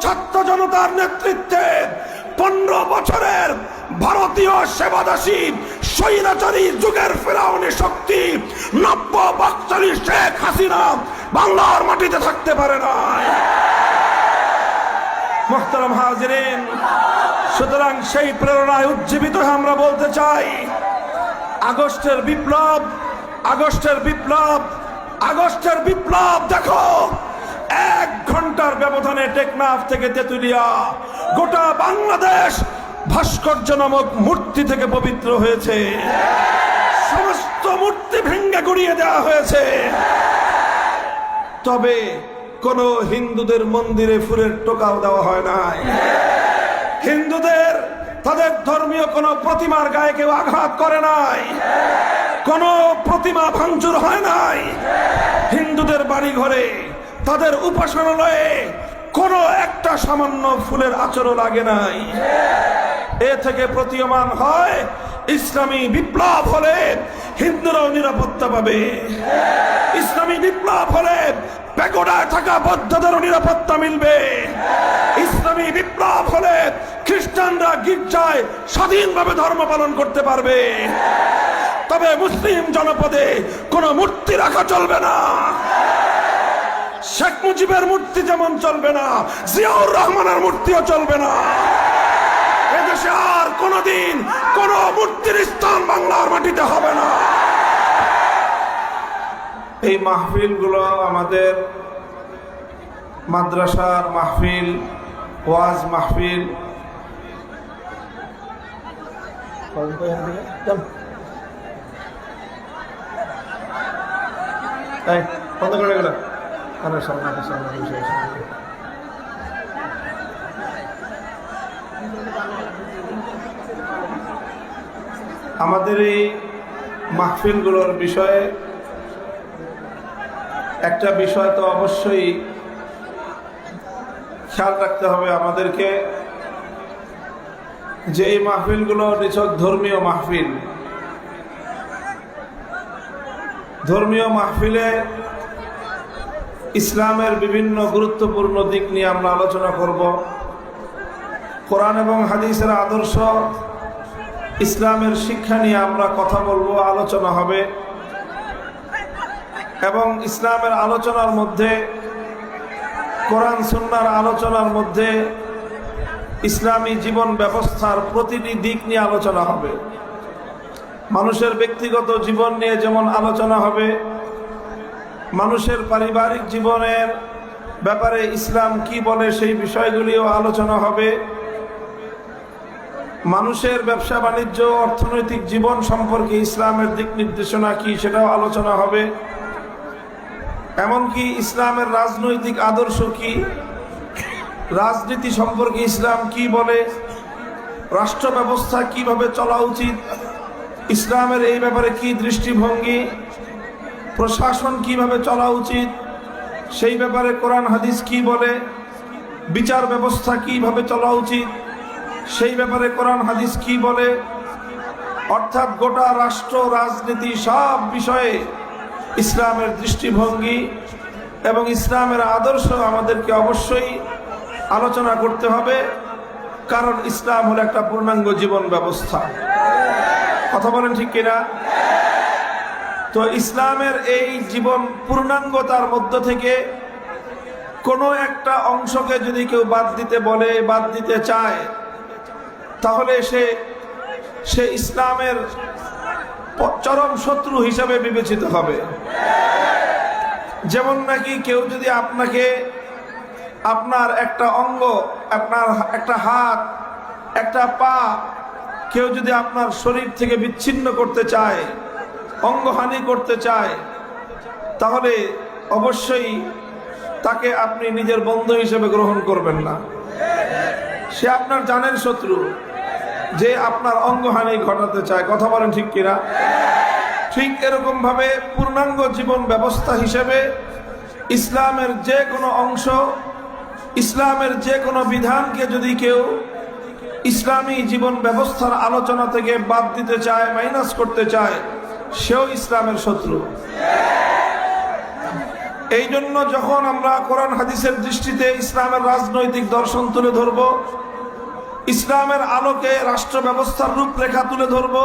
ছাত্র জনতার নেতৃত্বে 15 বছরের ভারতীয় সেবাদাসী স্বৈরাচারী যুগের ফেরাউনি শক্তি নব্য বাকশালী শেখ হাসিনা বাংলার মাটিতে থাকতে পারে না। মুহতারাম হাজিরিন, সুতরাং সেই প্রেরণায় উজ্জীবিত হয়ে আমরা বলতে চাই, আগস্টের বিপ্লব, আগস্টের বিপ্লব, আগস্টের বিপ্লব দেখো 1 ঘন্টার ব্যবধানে টেকনাফ থেকে তেতুলিয়া গোটা বাংলাদেশ ভাস্কর্য নামক মূর্তি থেকে পবিত্র হয়েছে। সমস্ত মূর্তি ভেঙে গুড়িয়ে দেওয়া হয়েছে। তবে কোন হিন্দুদের মন্দিরে ফুলের টোকাও দেওয়া হয় নাই। হিন্দুদের তাদের ধর্মীয় কোন প্রতিমার গায়ে কেউ আঘাত করে নাই, কোন প্রতিমা ভাঙচুর হয় নাই। হিন্দুদের বাড়ি ঘরে, তাদের উপাসনালয়ে কোন একটা সামান্য ফুলের আচরও লাগে নাই। এ থেকে প্রতীয়মান হয় ইসলামী বিপ্লব হলে হিন্দুরাও নিরাপত্তা পাবে। ইসলামী বিপ্লব হলে প্যাগোডায় থাকা বৌদ্ধদেরও নিরাপত্তা মিলবে। ইসলামী বিপ্লব হলে খ্রিস্টানরা গির্জায় স্বাধীনভাবে ধর্ম পালন করতে পারবে। তবে মুসলিম জনপদে কোনো মূর্তি রাখা চলবে না। শেখ মুজিবের মূর্তি যেমন চলবে না, জিয়াউর রহমানের মূর্তিও চলবে না। এদেশে আর কোনদিন কোন মূর্তির স্থান বাংলার মাটিতে হবে না। এই মাহফিলগুলো আমাদের মাদ্রাসার মাহফিল, ওয়াজ মাহফিল, বন্ধ করে গেল। আমাদের এই মাহফিলগুলোর বিষয়ে একটা বিষয় তো অবশ্যই খেয়াল রাখতে হবে আমাদেরকে, যে এই মাহফিলগুলো নিছক ধর্মীয় মাহফিল। ধর্মীয় মাহফিলে ইসলামের বিভিন্ন গুরুত্বপূর্ণ দিক নিয়ে আমরা আলোচনা করব। কোরআন এবং হাদিসের আদর্শ, ইসলামের শিক্ষা নিয়ে আমরা কথা বলবো, আলোচনা হবে। এবং ইসলামের আলোচনার মধ্যে, কোরআন সুন্নাহর আলোচনার মধ্যে ইসলামী জীবন ব্যবস্থার প্রতিটি দিক নিয়ে আলোচনা হবে। মানুষের ব্যক্তিগত জীবন নিয়ে যেমন আলোচনা হবে, মানুষের পারিবারিক জীবনের ব্যাপারে ইসলাম কি বলে সেই বিষয়গুলিও আলোচনা হবে। মানুষের ব্যবসা বাণিজ্য, অর্থনৈতিক জীবন সম্পর্কে ইসলামের দিক নির্দেশনা কি সেটাও আলোচনা হবে। এমনকি ইসলামের রাজনৈতিক আদর্শ কি, রাজনীতি সম্পর্কে ইসলাম কি বলে, রাষ্ট্র ব্যবস্থা কিভাবে চলা উচিত, ইসলামের এই ব্যাপারে কি দৃষ্টিভঙ্গি, প্রশাসন কিভাবে চলা উচিত সেই ব্যাপারে কোরআন হাদিস কি বলে, বিচার ব্যবস্থা কিভাবে চলা উচিত সেই ব্যাপারে কোরআন হাদিস কি বলে, অর্থাৎ গোটা রাষ্ট্র রাজনীতি সব বিষয়ে ইসলামের দৃষ্টিভঙ্গি এবং ইসলামের আদর্শ আমাদেরকে অবশ্যই আলোচনা করতে হবে। কারণ ইসলাম হলো একটা পূর্ণাঙ্গ জীবন ব্যবস্থা। কথা বলেন ঠিক কিনা? তো ইসলামের এই জীবন পূর্ণাঙ্গতার মধ্য থেকে কোনো একটা অংশকে যদি কেউ বাদ দিতে বলে, বাদ দিতে চায়, তাহলে সে ইসলামের চরম শত্রু হিসাবে বিবেচিত হবে। যেমন নাকি কেউ যদি আপনাকে, আপনার একটা অঙ্গ, আপনার একটা হাত, একটা পা কেউ যদি আপনার শরীর থেকে বিচ্ছিন্ন করতে চায়, অঙ্গহানি করতে চায়, তাহলে অবশ্যই তাকে আপনি নিজের বন্ধু হিসেবে গ্রহণ করবেন না। সে আপনার জানের শত্রু, যে আপনার অঙ্গহানি ঘটাতে চায়। কথা বলেন ঠিক কিনা? ঠিক এরকম ভাবে পূর্ণাঙ্গ জীবন ব্যবস্থা হিসেবে ইসলামের যে কোনো অংশ, ইসলামের যে কোনো বিধানকে যদি কেউ ইসলামী জীবন ব্যবস্থার আলোচনা থেকে বাদ দিতে চায়, মাইনাস করতে চায়, সেও ইসলামের শত্রু। এই জন্য যখন আমরা কোরআন হাদিসের দৃষ্টিতে ইসলামের রাজনৈতিক দর্শন তুলে ধরব, ইসলামের আলোকে রাষ্ট্র ব্যবস্থার রূপরেখা তুলে ধরব,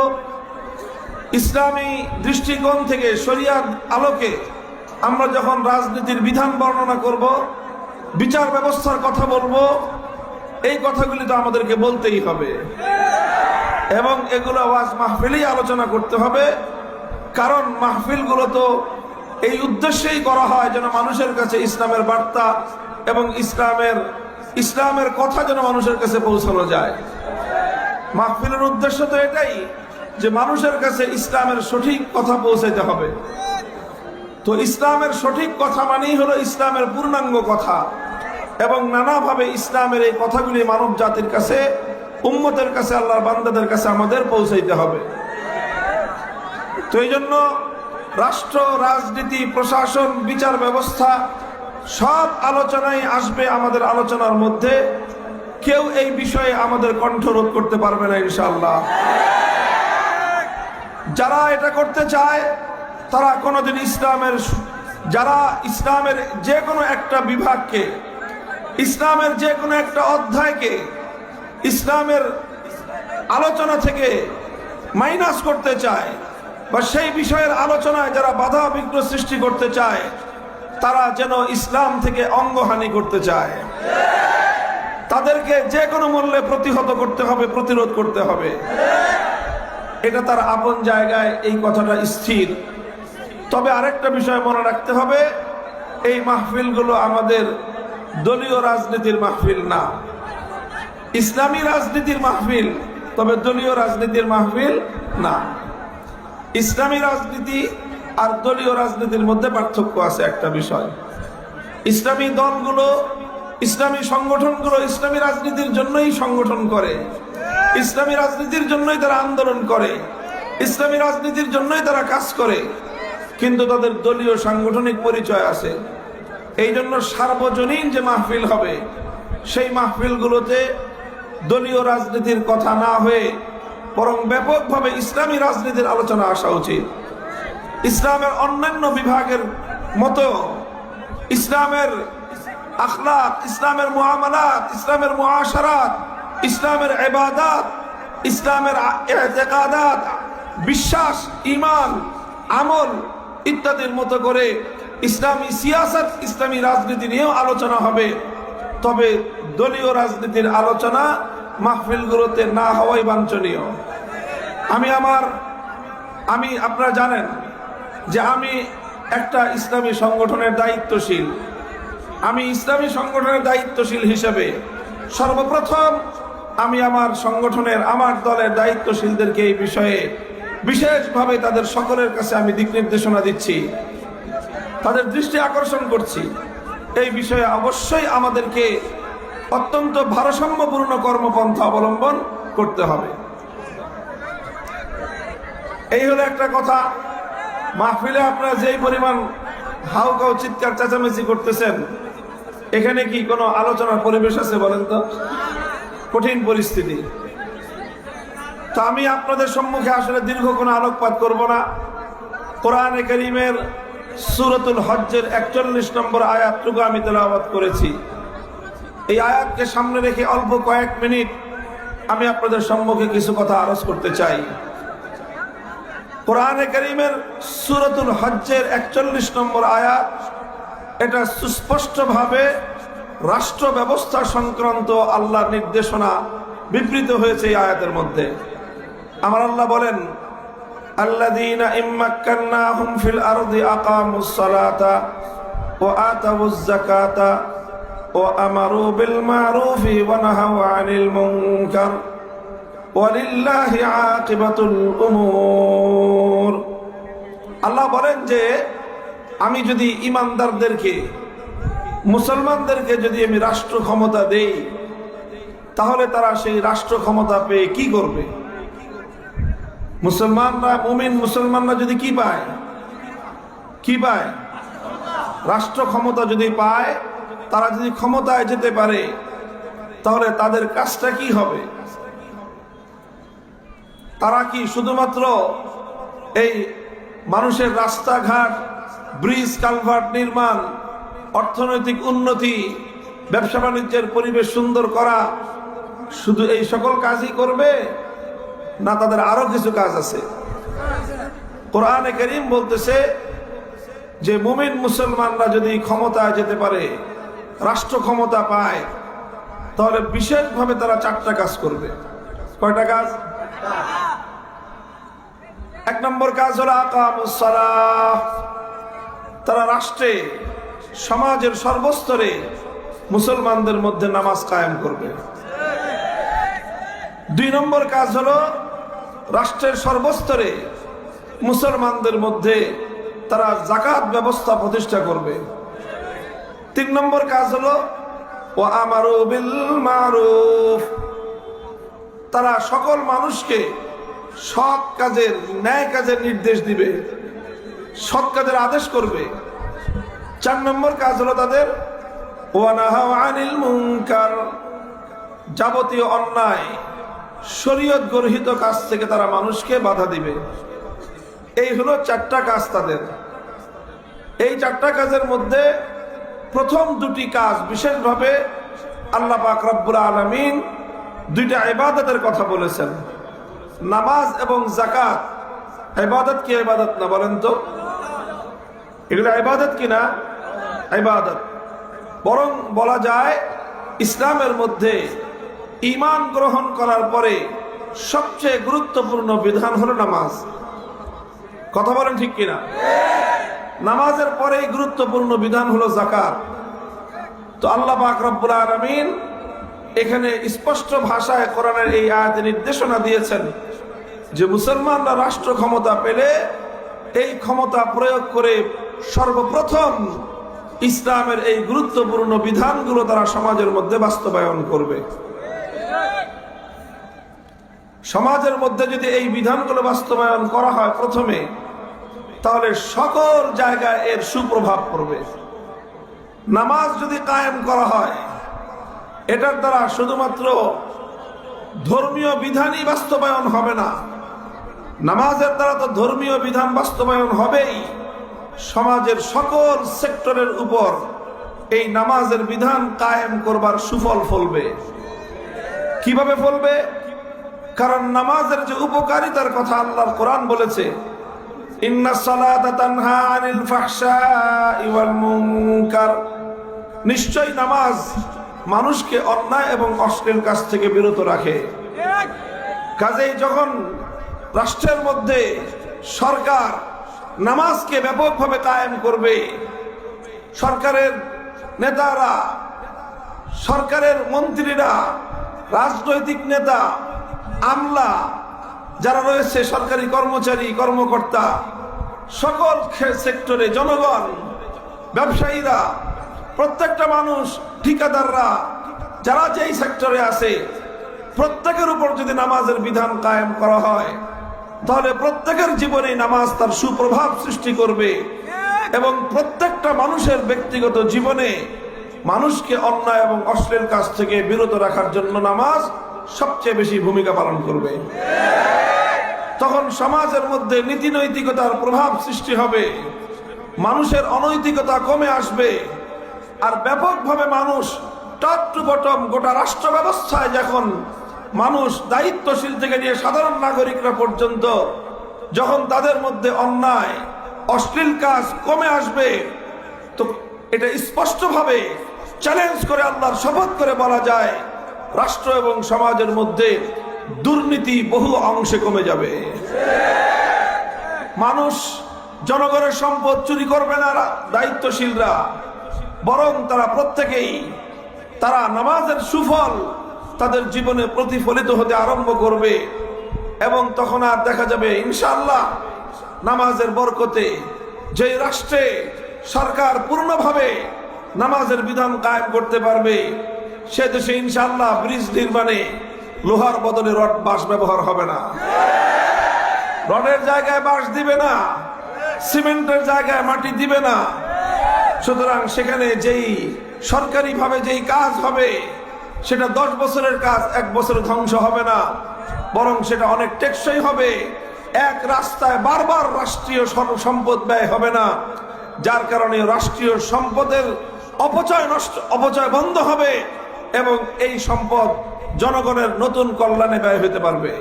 ইসলামী দৃষ্টিকোণ থেকে শরিয়ার আলোকে আমরা যখন রাজনীতির বিধান বর্ণনা করব, বিচার ব্যবস্থার কথা বলবো, এই কথাগুলি তো আমাদেরকে বলতেই হবে এবং এগুলো ওয়াজ মাহফিলেই আলোচনা করতে হবে। কারণ মাহফিলগুলো তো এই উদ্দেশ্যেই করা হয় যেন মানুষের কাছে ইসলামের বার্তা এবং ইসলামের কথা যেন মানুষের কাছে পৌঁছানো যায়। মাহফিলের উদ্দেশ্য তো এটাই যে মানুষের কাছে ইসলামের সঠিক কথা পৌঁছাইতে হবে। তো ইসলামের সঠিক কথা মানেই হলো ইসলামের পূর্ণাঙ্গ কথা এবং নানাভাবে ইসলামের এই কথাগুলি মানব জাতির কাছে, উম্মতের কাছে, আল্লাহর বান্দাদের কাছে আমাদের পৌঁছাইতে হবে। তো এই জন্য রাষ্ট্র, রাজনীতি, প্রশাসন, বিচার ব্যবস্থা সব আলোচনায় আসবে আমাদের আলোচনার মধ্যে। কেউ এই বিষয়ে আমাদের কণ্ঠরোধ করতে পারবে না ইনশাআল্লাহ। যারা এটা করতে চায় তারা কোনোদিন যারা ইসলামের যে কোনো একটা বিভাগকে, ইসলামের যে কোনো একটা অধ্যায়কে ইসলামের আলোচনা থেকে মাইনাস করতে চায় বা সেই বিষয়ের আলোচনায় যারা বাধা বিঘ্ন সৃষ্টি করতে চায়, তারা যেন ইসলাম থেকে অঙ্গহানি করতে চায়। তাদেরকে যে কোনো মূল্যে প্রতিহত করতে হবে, প্রতিরোধ করতে হবে। এটা তার আপন জায়গায় এই কথাটা স্থির। তবে আরেকটা বিষয় মনে রাখতে হবে, এই মাহফিলগুলো আমাদের দলীয় রাজনীতির মাহফিল না, ইসলামী রাজনীতির মাহফিল, তবে দলীয় রাজনীতির মাহফিল না। ইসলামী রাজনীতি আর দলীয় রাজনীতির মধ্যে পার্থক্য আছে একটা বিষয়। ইসলামী দলগুলো, ইসলামী সংগঠনগুলো ইসলামী রাজনীতির জন্যই সংগঠন করে, ইসলামী রাজনীতির জন্যই তারা আন্দোলন করে, ইসলামী রাজনীতির জন্যই তারা কাজ করে, কিন্তু তাদের দলীয় সাংগঠনিক পরিচয় আছে। এই জন্য সার্বজনীন যে মাহফিল হবে, সেই মাহফিলগুলোতে দলীয় রাজনীতির কথা না হয়ে বরং ব্যাপকভাবে ইসলামী রাজনীতির আলোচনা আসা উচিত। ইসলামের অন্যান্য বিভাগের মতো ইসলামের আখলাক, ইসলামের মুআমালাত, ইসলামের মুআশারাত, ইসলামের ইবাদাত, ইসলামের ইতিকাদাত, বিশ্বাস, ঈমান, আমল ইত্যাদির মতো করে ইসলামী সিয়াসত, ইসলামী রাজনীতি নিয়েও আলোচনা হবে। তবে দলীয় রাজনীতির আলোচনা মাহফিলগুলোতে না হওয়াই বাঞ্ছনীয়। আপনারা জানেন যে আমি একটা ইসলামী সংগঠনের দায়িত্বশীল। আমি ইসলামী সংগঠনের দায়িত্বশীল হিসেবে সর্বপ্রথম আমি আমার সংগঠনের, আমার দলের দায়িত্বশীলদেরকে এই বিষয়ে বিশেষভাবে তাদের সকলের কাছে আমি দিক নির্দেশনা দিচ্ছি, তাদের দৃষ্টি আকর্ষণ করছি। এই বিষয়ে অবশ্যই আমাদেরকে অত্যন্ত ভারসাম্যপূর্ণ কর্মপন্থা অবলম্বন করতে হবে। এই হলো একটা কথা। মাহফিলে আপনারা যেই পরিমাণ হাউকাউ চিৎকার চেঁচামেচি করতেছেন, এখানে কি কোনো আলোচনার পরিবেশ আছে বলেন তো? কঠিন পরিস্থিতি। তো আমি আপনাদের সম্মুখে আসলে দীর্ঘ কোনো আলোকপাত করব না। কোরআনে কারীমের সূরাতুল হজ্জের 41 নম্বর আয়াতটুকু আমি তেলাওয়াত করেছি। এই আয়াতকে সামনে রেখে অল্প কয়েক মিনিট আমি আপনাদের সম্মুখে কিছু কথা আরজ করতে চাই। কোরআনে কারীমের সূরাতুল হজ্জের 41 নম্বর আয়াত, এটা সুস্পষ্টভাবে রাষ্ট্র ব্যবস্থা সংক্রান্ত আল্লাহর নির্দেশনা বিবৃত হয়েছে এই আয়াতের মধ্যে। আমার আল্লাহ বলেন, আল্লাযীনা ইম্মাক্কান্নাহুম ফিল আরদি আকামুস সালাতা ওয়া আতাউয যাকাতা ওয়া আমারু বিল মারুফি ওয়া নাহাউ আনিল মুনকার ওয়ালিল্লাহি আকিবাতুল উমুর। আল্লাহ বলেন যে আমি যদি ঈমানদারদেরকে, মুসলমানদেরকে যদি আমি রাষ্ট্র ক্ষমতা দেই, তাহলে তারা সেই রাষ্ট্র ক্ষমতা পেয়ে কি করবে? মুসলমানরা, মুমিন মুসলমানরা যদি কি পায়? রাষ্ট্র ক্ষমতা যদি পায়, তারা যদি ক্ষমতায় যেতে পারে, তাহলে তাদের কাজটা কি হবে? তারা কি শুধুমাত্র এই মানুষের রাস্তাঘাট, ব্রিজ, কালভার্ট নির্মাণ, অর্থনৈতিক উন্নতি, ব্যবসা বাণিজ্যের পরিবেশ সুন্দর করা, শুধু এই সকল কাজই করবে না তাদের আরো কিছু কাজ আছে? কোরআনে কারীম বলতেছে যে মুমিন মুসলমানরা যদি ক্ষমতায় যেতে পারে, রাষ্ট্র ক্ষমতা পায়, তাহলে বিশেষভাবে তারা 4টা কাজ করবে। কয়টা কাজ? 1 নম্বর কাজ হলো আকামুস সালাহ। তারা রাষ্ট্রে, সমাজের সর্বস্তরে মুসলমানদের মধ্যে নামাজ কায়েম করবে। 2 নম্বর কাজ হলো রাষ্ট্রের সর্বস্তরে মুসলমানদের মধ্যে তারা যাকাত ব্যবস্থা প্রতিষ্ঠা করবে। 3 নম্বর কাজ হলো ওয়া আমারু বিল মারুফ। তারা সকল মানুষকে সৎ কাজের, ন্যায় কাজের নির্দেশ দিবে, সৎ কাজের আদেশ করবে। 4 নম্বর কাজ হলো তাদের ওয়া নাহাউ আনিল মুনকার। যাবতীয় অন্যায়, শরীয়ত গর্হিত কাজ থেকে তারা মানুষকে বাধা দিবে। এই হলো 4টা কাজ তাদের। এই 4টা কাজের মধ্যে প্রথম 2টি কাজ বিশেষভাবে আল্লাহ পাক রব্বুল আলামিন 2টা ইবাদতের কথা বলেছেন, নামাজ এবং যাকাত। ইবাদত কি ইবাদত না বলেন তো? এগুলো ইবাদত কি না? ইবাদত। বরং বলা যায় ইসলামের মধ্যে ঈমান গ্রহণ করার পরে সবচেয়ে গুরুত্বপূর্ণ বিধান হলো নামাজ। কথা বলেন ঠিক কিনা? নামাজের পরেই গুরুত্বপূর্ণ বিধান হলো যাকাত। তো আল্লাহ পাক রব্বুল আলামিন এখানে স্পষ্ট ভাষায় কোরআনের এই আয়াতে নির্দেশনা দিয়েছেন যে মুসলমানরা রাষ্ট্র ক্ষমতা পেলে এই ক্ষমতা প্রয়োগ করে সর্বপ্রথম ইসলামের এই গুরুত্বপূর্ণ বিধানগুলো তারা সমাজের মধ্যে বাস্তবায়ন করবে। সমাজের মধ্যে যদি এই বিধানগুলো বাস্তবায়ন করা হয় প্রথমে, তাহলে সকল জায়গায় এর সুপ্রভাব পড়বে। নামাজ যদি কায়েম করা হয়, এটার দ্বারা শুধুমাত্র ধর্মীয় বিধানই বাস্তবায়ন হবে না, নামাজের দ্বারা তো ধর্মীয় বিধান বাস্তবায়ন হবেই, সমাজের সকল সেক্টরের উপর এই নামাজের বিধান কায়েম করবার সুফল ফলবে। কিভাবে ফলবে? কারণ নামাজের যে উপকারিতার কথা আল্লাহর কোরআন বলেছে, ইন্নাস সালাতা তানহা আনিল ফাহশাই ওয়াল মুনকার। নিশ্চয় নামাজ মানুষকে অন্যায় এবং অশ্লীল কাজ থেকে বিরত রাখে। কাজেই যখন রাষ্ট্রের মধ্যে সরকার নামাজকে ব্যাপকভাবে কায়েম করবে, সরকারের নেতারা, সরকারের মন্ত্রীরা, রাজনৈতিক নেতা, আমলা যারা রয়েছে, সরকারি কর্মচারী, কর্মকর্তা, সকল সেক্টরে জনগণ, ব্যবসায়ীরা, প্রত্যেকটা মানুষ, ঠিকাদাররা, যারা যেই সেক্টরে আছে, প্রত্যেকের উপর যদি নামাজের বিধান কায়েম করা হয়, তাহলে প্রত্যেকের জীবনে নামাজ তার সুপ্রভাব সৃষ্টি করবে এবং প্রত্যেকটা মানুষের ব্যক্তিগত জীবনে মানুষকে অন্যায় এবং অশ্লীল কাজ থেকে বিরত রাখার জন্য নামাজ সবচেয়ে বেশি ভূমিকা পালন করবে। তখন সমাজের মধ্যে নীতি নৈতিকতার প্রভাব সৃষ্টি হবে, মানুষের অনৈতিকতা কমে আসবে, আর ব্যাপকভাবে মানুষ টপ টু বটম গোটা রাষ্ট্র ব্যবস্থায় যখন মানুষ দায়িত্বশীল থেকে নিয়ে সাধারণ নাগরিকরা পর্যন্ত যখন তাদের মধ্যে অন্যায় অশ্লীল কাজ কমে আসবে, তো এটা স্পষ্টভাবে চ্যালেঞ্জ করে আল্লাহর শপথ করে বলা যায় রাষ্ট্র এবং সমাজের মধ্যে দুর্নীতি বহু অংশে কমে যাবে। মানুষ জনগণের সম্পদ চুরি করবে না দায়িত্বশীলরা, বরং তারা প্রত্যেকেই তারা নামাজের সুফল তাদের জীবনে প্রতিফলিত হতে আরম্ভ করবে এবং তখন আর দেখা যাবে ইনশাআল্লাহ নামাজের বরকতে যে রাষ্ট্রে সরকার পূর্ণভাবে নামাজের বিধান কায়েম করতে পারবে, সে দেশে ইনশাআল্লাহ ব্রিজ নির্মাণে লোহার বদলে রড বাঁশ ব্যবহার হবে না, রডের জায়গায় বাঁশ দিবে না, সিমেন্টের জায়গায় মাটি দিবে না। সুতরাং সেখানে যেই সরকারি ভাবে যেই কাজ হবে সেটা 10 বছরের কাজ 1 বছরে ধ্বংস হবে না, বরং সেটা অনেক টেকসই হবে। এক রাস্তায় বারবার রাষ্ট্রীয় সম্পদ ব্যয় হবে না, যার কারণে রাষ্ট্রীয় সম্পদের অপচয় বন্ধ হবে এবং এই সম্পদ জনগণের নতুন কল্যাণে ব্যয় হতে পারবে।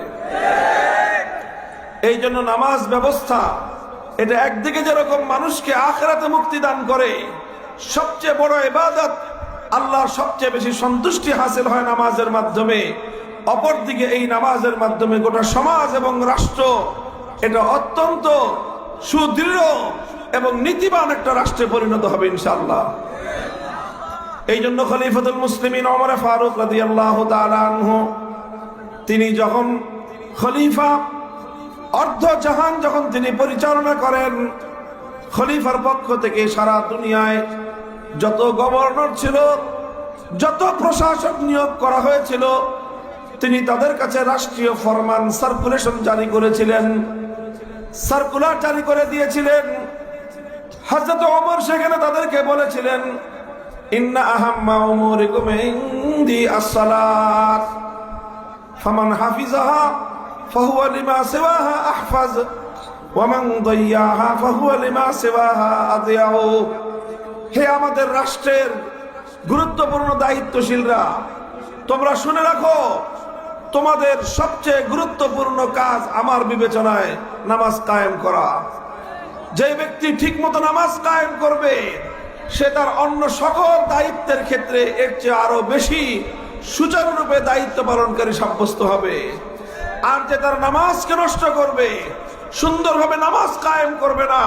এই জন্য নামাজ ব্যবস্থা এটা একদিকে যেরকম মানুষকে আখিরাতে মুক্তি দান করে, সবচেয়ে বড় ইবাদত, আল্লাহর সবচেয়ে বেশি সন্তুষ্টি হাসিল হয় নামাজের মাধ্যমে, অপরদিকে এই নামাজের মাধ্যমে গোটা সমাজ এবং রাষ্ট্র এটা অত্যন্ত সুদৃঢ় এবং নীতিবান একটা রাষ্ট্রে পরিণত হবে ইনশাআল্লাহ। এই জন্য খলিফাতুল মুসলিমিন ওমর ফারুক রাদিয়াল্লাহু তাআলা আনহু তিনি যখন খলিফা, অর্ধ জাহান যখন তিনি পরিচালনা করেন, খলিফার পক্ষ থেকে সারা দুনিয়ায় যত গভর্নর ছিল, যত প্রশাসক নিয়োগ করা হয়েছিল, তিনি তাদের কাছে রাষ্ট্রীয় ফরমান সার্কুলেশন জারি করেছিলেন, সার্কুলার জারি করে দিয়েছিলেন। হযরত ওমর সেখানে তাদেরকে বলেছিলেন, ইন্না আহাম্মা উমুরিকুম ইনদি আস-সালাত ফামান হাফিজাহা ফাহুয়া লিমা সিওয়াহা আহফাজ ওয়া মান দাইয়াহা ফাহুয়া লিমা সিওয়াহা আদিয়াউ। হে আমাদের রাষ্ট্রের গুরুত্বপূর্ণ দায়িত্বশীলরা, তোমরা শুনে রাখো, তোমাদের সবচেয়ে গুরুত্বপূর্ণ কাজ আমার বিবেচনায় নামাজ কায়েম করা। যে ব্যক্তি ঠিকমতো নামাজ কায়েম করবে সে তার অন্য সকল দায়িত্বের ক্ষেত্রে এর চেয়ে আরো বেশি সুচারুরূপে দায়িত্ব পালনকারী সাব্যস্ত হবে। আর যে তার নামাজকে নষ্ট করবে, সুন্দরভাবে নামাজ কায়েম করবে না,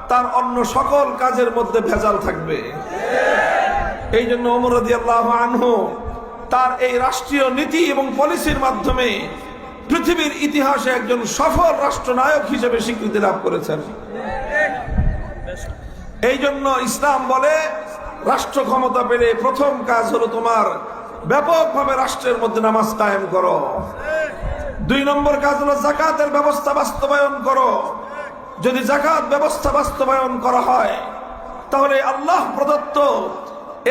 তার অন্য সকল কাজের মধ্যে ভেজাল থাকবে। এই জন্য ওমর রাদিয়াল্লাহু আনহু তার এই রাষ্ট্রীয় নীতি এবং পলিসির মাধ্যমে পৃথিবীর ইতিহাসে একজন সফল রাষ্ট্রনায়ক হিসেবে স্বীকৃতি লাভ করেছেন। এই জন্য ইসলাম বলে রাষ্ট্র ক্ষমতা পেলে প্রথম কাজ হলো তোমার ব্যাপকভাবে রাষ্ট্রের মধ্যে নামাজ কায়েম করো। 2 নম্বর কাজ হলো যাকাতের ব্যবস্থা বাস্তবায়ন করো। যদি যাকাত ব্যবস্থা বাস্তবায়ন করা হয় তাহলে আল্লাহ প্রদত্ত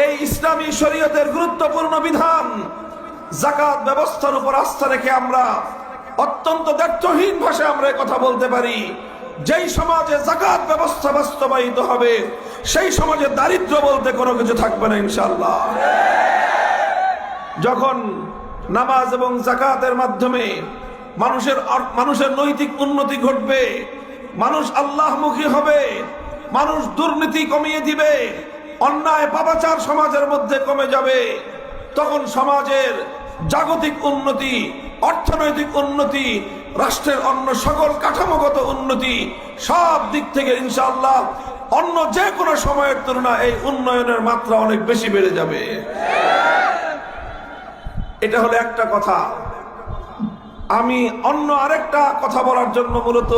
এই ইসলামী শরীয়তের গুরুত্বপূর্ণ বিধান যাকাত ব্যবস্থার উপর আস্থা রেখে আমরা অত্যন্ত দায়িত্বহীন ভাষায় আমরা কথা বলতে পারি, যেই সমাজে যাকাত ব্যবস্থা বাস্তবায়িত হবে সেই সমাজে দারিদ্র্য বলতে কোনো কিছু থাকবে না ইনশাআল্লাহ। যখন নামাজ এবং যাকাতের মাধ্যমে মানুষের নৈতিক উন্নতি ঘটবে, মানুষ আল্লাহমুখী হবে, মানুষ দুর্নীতি কমিয়ে দিবে, অন্যায় পাপাচার সমাজের মধ্যে কমে যাবে, তখন সমাজের জাগতিক উন্নতি, অর্থনৈতিক উন্নতি, রাষ্ট্রের অন্য সকল কাঠামোগত উন্নতি, সব দিক থেকে ইনশাআল্লাহ অন্য যে কোনো সময়ের তুলনায় এই উন্নয়নের মাত্রা অনেক বেশি বেড়ে যাবে। এটা হলো একটা কথা। আমি অন্য আরেকটা কথা বলার জন্য মূলত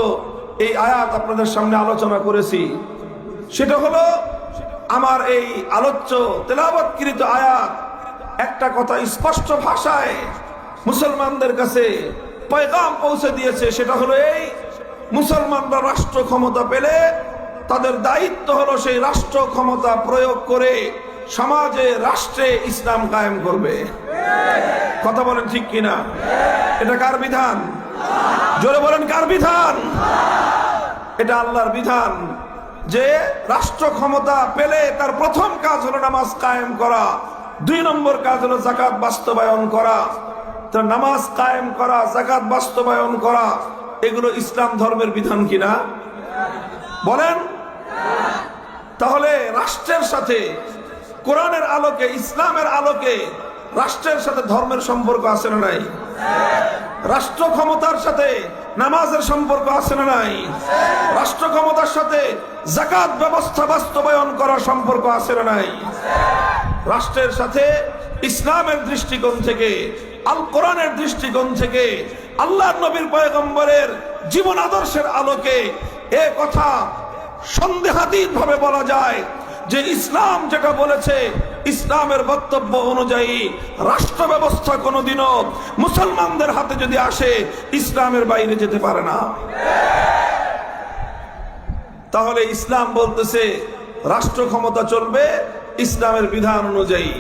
এই আয়াত আপনাদের সামনে আলোচনা করেছি। সেটা হলো আমার এই আলোচ্য তেলাওয়াতকৃত আয়াত একটা কথা স্পষ্ট ভাষায় মুসলমানদের কাছে পয়গাম পৌঁছে দিয়েছে। সেটা হলো এই, মুসলমানরা রাষ্ট্র ক্ষমতা পেলে তাদের দায়িত্ব হলো সেই রাষ্ট্র ক্ষমতা প্রয়োগ করে সমাজে, রাষ্ট্রে ইসলাম কায়েম করবে। কথা বলেন ঠিক কিনা? এটা কার বিধান? জোরে বলেন কার বিধান? এটা আল্লাহর বিধান যে রাষ্ট্র ক্ষমতা পেলে তার প্রথম কাজ হলো নামাজ কায়েম করা, 2 নম্বর কাজ হলো যাকাত বাস্তবায়ন করা। তো নামাজ কায়েম করা, যাকাত বাস্তবায়ন করা, এগুলো ইসলাম ধর্মের বিধান কিনা বলেন? তাহলে রাষ্ট্রের সাথে কোরআনের আলোকে, ইসলামের আলোকে রাষ্ট্রের সাথে ধর্মের সম্পর্ক আছে না নাই? রাষ্ট্র ক্ষমতার সাথে নামাজের সম্পর্ক আছে না নাই? রাষ্ট্র ক্ষমতার সাথে যাকাত ব্যবস্থা বাস্তবায়ন করার সম্পর্ক আছে না নাই? রাষ্ট্রের সাথে ইসলামের দৃষ্টিকোণ থেকে, আল কোরআনের দৃষ্টিকোণ থেকে, আল্লাহর নবীর পয়গম্বরের জীবন আদর্শের আলোকে এ কথা সন্দেহাতীত ভাবে বলা যায় যে ইসলাম যেটা বলেছে, ইসলামের বক্তব্য অনুযায়ী রাষ্ট্র ব্যবস্থা কোনোদিনও মুসলমানদের হাতে যদি আসে ইসলামের বাইরে যেতে পারে না। তাহলে ইসলাম বলতেছে রাষ্ট্র ক্ষমতা চলবে ইসলামের বিধান অনুযায়ী,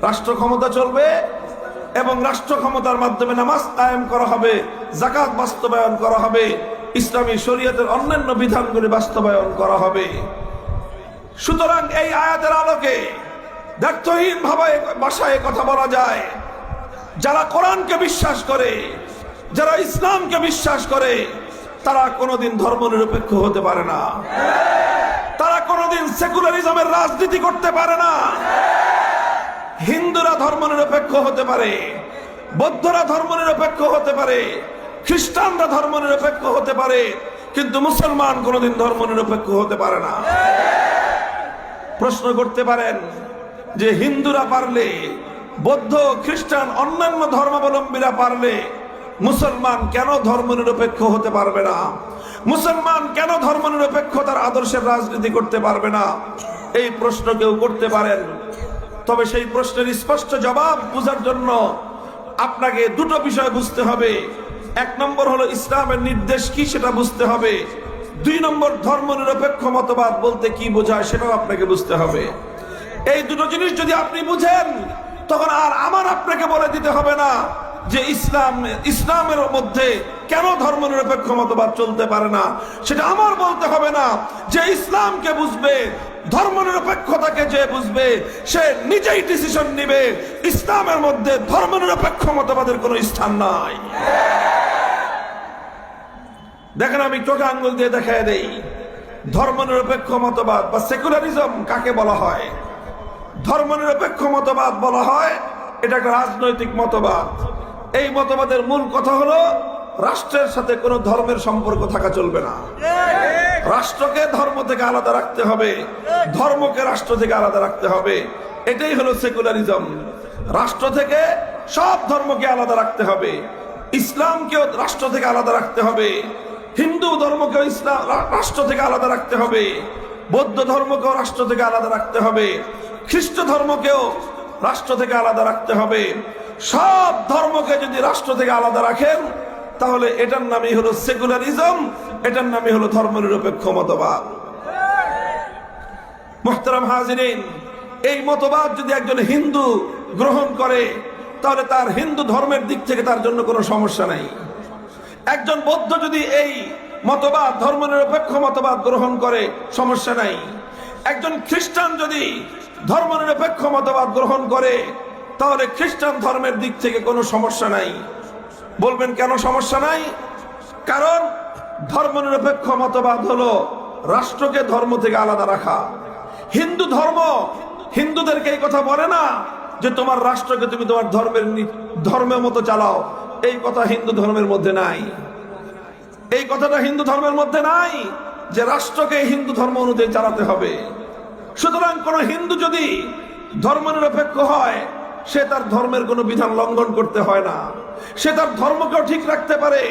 রাষ্ট্র ক্ষমতা চলবে এবং রাষ্ট্র ক্ষমতার মাধ্যমে নামাজ কায়েম করা হবে, যাকাত বাস্তবায়ন করা হবে, ইসলামী শরীয়তের অন্যান্য বিধানগুলি বাস্তবায়ন করা হবে। সুতরাং এই আয়াতের আলোকে দায়িত্বহীন ভাবে ভাষায় কথা বলা যায়। যারা কোরআনকে বিশ্বাস করে, যারা ইসলামকে বিশ্বাস করে, তারা কোনোদিন ধর্মনিরপেক্ষ হতে পারে না। তারা কোনোদিন সেকুলারিজমের রাজনীতি করতে পারে না। হিন্দুরা ধর্মনিরপেক্ষ হতে পারে, বৌদ্ধরা ধর্মনিরপেক্ষ হতে পারে, খ্রিস্টানরা ধর্মনিরপেক্ষ হতে পারে, কিন্তু মুসলমান কোনোদিন ধর্মনিরপেক্ষ হতে পারে না। প্রশ্ন করতে পারেন যে হিন্দুরা পারলে, বৌদ্ধ, খ্রিস্টান, অন্যান্য ধর্মাবলম্বীরা পারলে, মুসলমান কেন ধর্মনিরপেক্ষ হতে পারবে না? মুসলমান কেন ধর্মনিরপেক্ষতার আদর্শের রাজনীতি করতে পারবে না? এই প্রশ্ন কেউ করতে পারেন। তবে সেই প্রশ্নের স্পষ্ট জবাব বোঝার জন্য আপনাকে দুটো বিষয় বুঝতে হবে। এক নম্বর হলো ইসলামের নির্দেশ কি সেটা বুঝতে হবে। দুই নম্বর ধর্মনিরপেক্ষ মতবাদ বলতে কি বোঝায় সেটাও আপনাকে বুঝতে হবে। এই দুটো জিনিস যদি আপনি বুঝেন, তখন আর আমার আপনাকে বলে দিতে হবে না যে ইসলামের মধ্যে কেন ধর্মনিরপেক্ষ মতবাদ চলতে পারে না। সেটা আমার বলতে হবে না। যে ইসলামকে বুঝবে, ধর্মনিরপেক্ষতাকে যে বুঝবে, সে নিজেই ডিসিশন নিবে ইসলামের মধ্যে ধর্মনিরপেক্ষ মতবাদের কোনো স্থান নাই। দেখেন, আমি চোখে আঙ্গুল দিয়ে দেখায় দেই, ধর্মনিরপেক্ষ মতবাদ বা সেকুলারিজম কাকে বলা হয়? ধর্মনিরপেক্ষ মতবাদ বলা হয় এটা একটা রাজনৈতিক মতবাদ। এই মতবাদের মূল কথা হলো রাষ্ট্রের সাথে কোনো ধর্মের সম্পর্ক থাকা চলবে না। রাষ্ট্রকে ধর্ম থেকে আলাদা রাখতে হবে, ধর্মকে রাষ্ট্র থেকে আলাদা রাখতে হবে। এটাই হলো সেকুলারিজম। রাষ্ট্র থেকে সব ধর্মকে আলাদা রাখতে হবে, ইসলামকেও রাষ্ট্র থেকে আলাদা রাখতে হবে, হিন্দু ধর্মকেও ইসলাম রাষ্ট্র থেকে আলাদা রাখতে হবে, বৌদ্ধ ধর্মকেও রাষ্ট্র থেকে আলাদা রাখতে হবে, খ্রিস্ট ধর্মকেও রাষ্ট্র থেকে আলাদা রাখতে হবে। সব ধর্মকে যদি রাষ্ট্র থেকে আলাদা রাখেন, তাহলে এটার নামই হলো সেকুলারিজম, এটার নামই হলো ধর্মনিরপেক্ষ মতবাদ। মুহতারাম হাজিরিন, এই মতবাদ যদি একজন হিন্দু গ্রহণ করে, তাহলে তার হিন্দু ধর্মের দিক থেকে তার জন্য কোনো সমস্যা নাই। একজন বৌদ্ধ যদি এই মতবাদ, ধর্মনিরপেক্ষ মতবাদ গ্রহণ করে, সমস্যা নাই। একজন খ্রিস্টান যদি ধর্মনিরপেক্ষ মতবাদ গ্রহণ করে, তাহলে খ্রিস্টান ধর্মের দিক থেকে কোনো সমস্যা নাই। বলবেন কেন সমস্যা নাই? কারণ ধর্মনিরপেক্ষ মতবাদ হলো রাষ্ট্রকে ধর্ম থেকে আলাদা রাখা। হিন্দু ধর্ম হিন্দুদেরকে এই কথা বলে না যে তোমার রাষ্ট্রকে তুমি তোমার ধর্মের মতো চালাও। এই কথা হিন্দু ধর্মের মধ্যে নাই। এই কথাটা হিন্দু ধর্মের মধ্যে নাই যে রাষ্ট্রকে হিন্দু ধর্ম অনুযায়ী চালাতে হবে। সুতরাং কোন হিন্দু যদি ধর্মনিরপেক্ষ হয়, সে তার ধর্মের কোনো বিধান লঙ্ঘন করতে হয় না। সে তার ধর্মকেও ঠিক রাখতে পারে,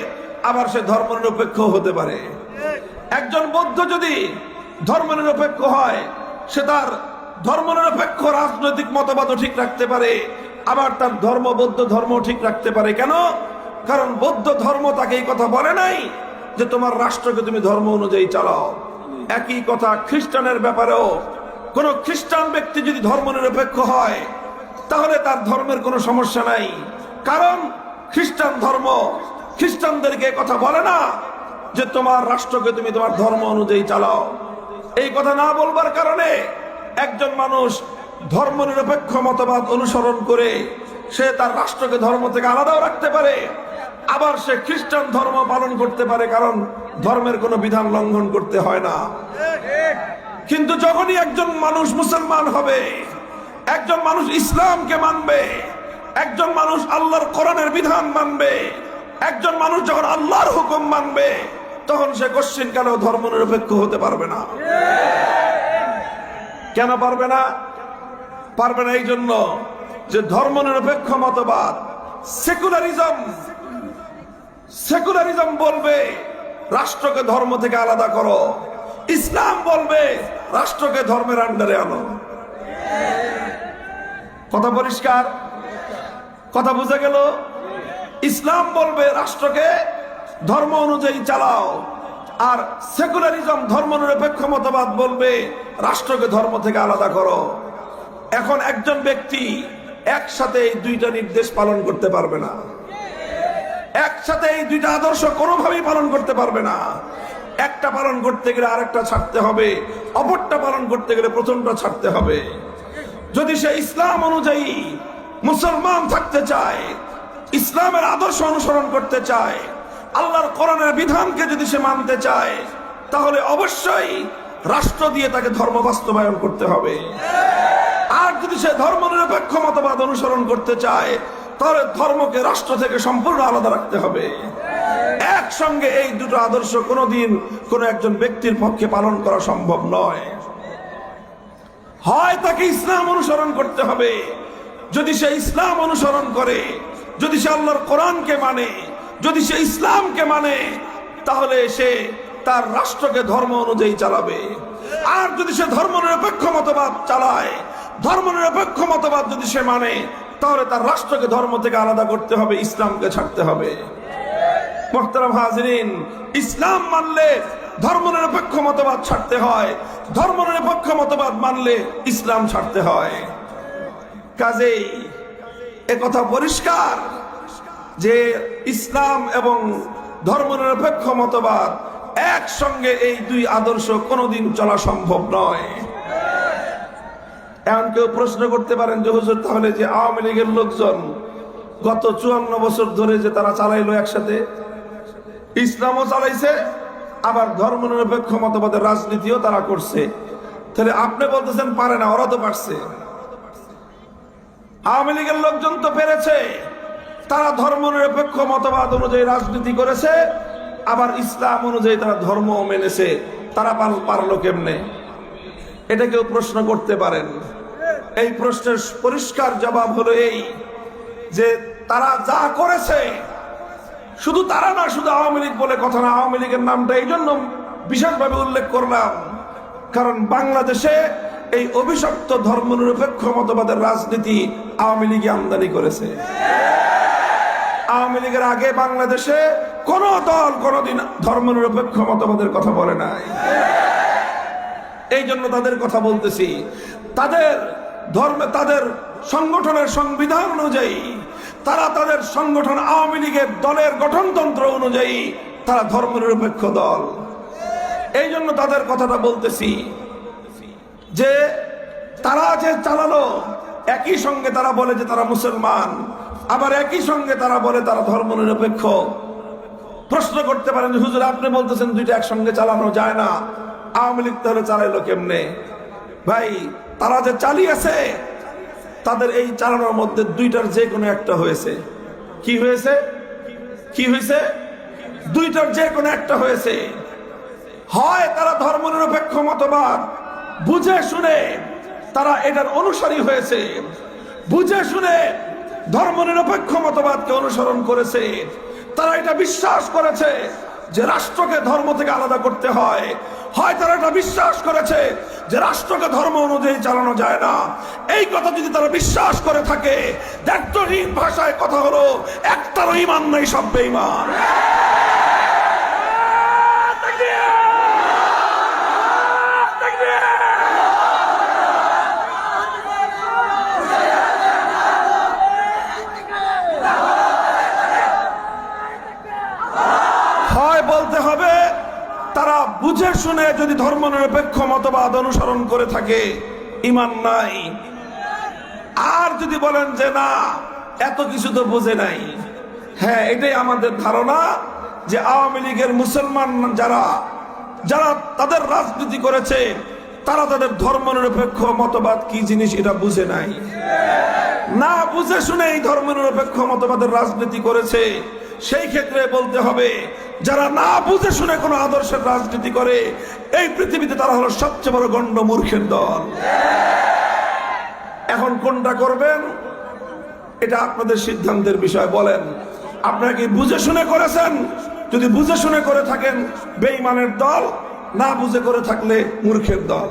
আবার সে ধর্মনিরপেক্ষ হতে পারে। একজন বৌদ্ধ যদি ধর্মনিরপেক্ষ হয়, সে তার ধর্মনিরপেক্ষ রাজনৈতিক মতবাদও ঠিক রাখতে পারে, আবার তার ধর্ম বৌদ্ধ ধর্ম ঠিক রাখতে পারে। কেন? কারণ বৌদ্ধ ধর্ম তাকে এই কথা বলে নাই যে তোমার রাষ্ট্রকে তুমি ধর্ম অনুযায়ী চালাও। একই কথা খ্রিস্টানের ব্যাপারেও। কোন খ্রিস্টান ব্যক্তি যদি ধর্মনিরপেক্ষ হয়, তাহলে তার ধর্মের কোনো সমস্যা নাই। কারণ খ্রিস্টান ধর্ম খ্রিস্টানদেরকে কথা বলে না যে তোমার রাষ্ট্রকে তুমি তোমার ধর্ম অনুযায়ী চালাও। এই কথা না বলবার কারণে একজন মানুষ ধর্মনিরপেক্ষ মতবাদ অনুসরণ করে সে তার রাষ্ট্রকে ধর্ম থেকে আলাদাও রাখতে পারে, আবার সে খ্রিস্টান ধর্ম পালন করতে পারে, কারণ ধর্মের কোনো বিধান লঙ্ঘন করতে হয় না। কিন্তু যখনই একজন মানুষ মুসলমান হবে, একজন মানুষ ইসলামকে মানবে, একজন মানুষ আল্লাহর কোরআনের বিধান মানবে, একজন মানুষ যখন আল্লাহর হুকুম মানবে, তখন সে কশ্চিনকালেও ধর্মনিরপেক্ষ হতে পারবে না। কেন পারবে না? পারবে না এই জন্য যে ধর্মনিরপেক্ষ মতবাদ সেকুলারিজম বলবে রাষ্ট্রকে ধর্ম থেকে আলাদা করো, ইসলাম বলবে রাষ্ট্রকে ধর্মের আন্ডারে আনো। কথা পরিষ্কার? কথা বুঝে গেল? ইসলাম বলবে রাষ্ট্রকে ধর্ম অনুযায়ী চালাও, আর সেকুলারিজম ধর্মনিরপেক্ষ মতবাদ বলবে রাষ্ট্রকে ধর্ম থেকে আলাদা করো। এখন একজন ব্যক্তি একসাথে এই দুইটা নির্দেশ পালন করতে পারবে না, একসাথে এই দুইটা আদর্শ কোনোভাবেই পালন করতে পারবে না। একটা পালন করতে গেলে আরেকটা ছাড়তে হবে, অপরটা পালন করতে গেলে প্রথমটা ছাড়তে হবে। যদি সে ইসলাম অনুযায়ী মুসলমান থাকতে চায়, ইসলামের আদর্শ অনুসরণ করতে চায়, আল্লাহর কোরআনের বিধানকে যদি সে মানতে চায়, তাহলে অবশ্যই রাষ্ট্র দিয়ে তাকে ধর্ম বাস্তবায়ন করতে হবে। আর যদি সে ধর্মনিরপেক্ষ মতবাদ অনুসরণ করতে চায়, তাহলে ধর্মকে রাষ্ট্র থেকে সম্পূর্ণ আলাদা রাখতে হবে। একসঙ্গে এই দুটো আদর্শ কোনোদিন কোন একজন ব্যক্তির পক্ষে পালন করা সম্ভব নয়। হয় তাকে ইসলাম অনুসরণ করতে হবে, যদি সে ইসলাম অনুসরণ করে, যদি সে আল্লাহর কোরআনকে মানে, যদি সে ইসলামকে মানে, তাহলে সে তার রাষ্ট্রকে ধর্ম অনুযায়ী চালাবে। আর যদি সে ধর্মনিরপেক্ষ মতবাদ চালায়, ধর্মনিরপেক্ষ মতবাদ যদি সে মানে, তাহলে তার রাষ্ট্রকে ধর্ম থেকে আলাদা করতে হবে, ইসলামকে ছাড়তে হবে। মুহতারাম হাজিরিন, ইসলাম মানলে ধর্মনিরপেক্ষ মতবাদ ছাড়তে হয়, ধর্মনিরপেক্ষ মতবাদ মানলে ইসলাম ছাড়তে হয়। কাজেই একথা পরিষ্কার যে ইসলাম এবং ধর্মনিরপেক্ষ মতবাদ একসঙ্গে এই দুই আদর্শ কোনোদিন চলা সম্ভব নয়। এখন কেউ প্রশ্ন করতে পারেন যে হুজুর, তাহলে যে আওয়ামী লীগের লোকজন গত 54 বছর ধরে যে তারা চালাইলো একসাথে, ইসলামও চালাইছে, আবার ধর্মনিরপেক্ষ মতবাদের রাজনীতিও তারা করছে, তাহলে আপনি বলতেছেন পারে না? ওরা তো পারছে। আওয়ামী লীগের লোকজন তো পেরেছে, তারা ধর্মনিরপেক্ষ মতবাদ অনুযায়ী রাজনীতি করেছে, আবার ইসলাম অনুযায়ী তারা ধর্ম মেনেছে, তারা পারলো কেমনে? এটা কেউ প্রশ্ন করতে পারেন। এই প্রশ্নের পরিষ্কার জবাব হলো এই যে তারা যা করেছে, শুধু তারা না, শুধু আওয়ামী লীগ বলে কথা না, আওয়ামী লীগের নামটা এই জন্য বিশেষভাবে উল্লেখ করলাম, কারণ বাংলাদেশে এই অভিশপ্ত ধর্মনিরপেক্ষ মতবাদের রাজনীতি আওয়ামী লীগ আমদানি করেছে। আওয়ামী লীগের আগে বাংলাদেশে কোন দল কোনদিন ধর্মনিরপেক্ষ মতবাদের কথা বলে নাই। এই জন্য তাদের কথা বলতেছি। তাদের ধর্মে, তাদের সংগঠনের সংবিধান অনুযায়ী, তারা তাদের সংগঠন আওয়ামী লীগের দলের গঠনতন্ত্র অনুযায়ী তারা ধর্মনিরপেক্ষ দল। এই জন্য তাদের কথাটা বলতেছি যে তারা যে চালালো, একই সঙ্গে তারা বলে যে তারা মুসলমান, আবার একই সঙ্গে তারা বলে তারা ধর্মনিরপেক্ষ। প্রশ্ন করতে পারেন যে হুজুর, আপনি বলতেছেন দুইটা একসঙ্গে চালানো যায় না, আওয়ামী লীগ তাহলে চালাইলো কেমনে? ভাই, তারা যে চালিয়েছে, তাদের এই চালানোর মধ্যে দুইটার যে কোনো একটা হয়েছে। কি হয়েছে? কি হয়েছে? দুইটার যে কোনো একটা হয়েছে। হয় তারা ধর্মনিরপেক্ষ মতবাদ বুঝে শুনে তারা এটার অনুসারী হয়েছে, বুঝে শুনে ধর্মনিরপেক্ষ মতবাদকে অনুসরণ করেছে, তারা এটা বিশ্বাস করেছে যে রাষ্ট্রকে ধর্ম থেকে আলাদা করতে হয়। হয় তারা এটা বিশ্বাস করেছে যে রাষ্ট্রকে ধর্ম অনুযায়ী চালানো যায় না। এই কথা যদি তারা বিশ্বাস করে থাকে, দায়িত্বহীন ভাষায় কথা হলো, একটারও ঈমান নাই, সব বেঈমান। হয় বলতে হবে তারা বুঝে শুনে যদি ধর্মনিরপেক্ষ মতবাদ অনুসরণ করে থাকে, ঈমান নাই। আর যদি বলেন যে না, এত কিছু তো বুঝে নাই, হ্যাঁ, এটাই আমাদের ধারণা যে আওয়ামী লীগের মুসলমান যারা যারা তাদের রাজনীতি করেছে, তারা তাদের ধর্মনিরপেক্ষ মতবাদ কি জিনিস এটা বুঝে নাই। না বুঝে শুনে এই ধর্মনিরপেক্ষ মতবাদের রাজনীতি করেছে, সেই ক্ষেত্রে বলতে হবে যারা না বুঝে শুনে কোন আদর্শের রাজনীতি করে, এই পৃথিবীতে তারা হলো সবচেয়ে বড় গণ্ড মূর্খের দল। এখন কোনটা করবেন এটা আপনাদের সিদ্ধান্তের বিষয়। বলেন, আপনারা কি বুঝে শুনে করেছেন? যদি বুঝে শুনে করে থাকেন, বেঈমানের দল, না বুঝে করে থাকলে মূর্খের দল।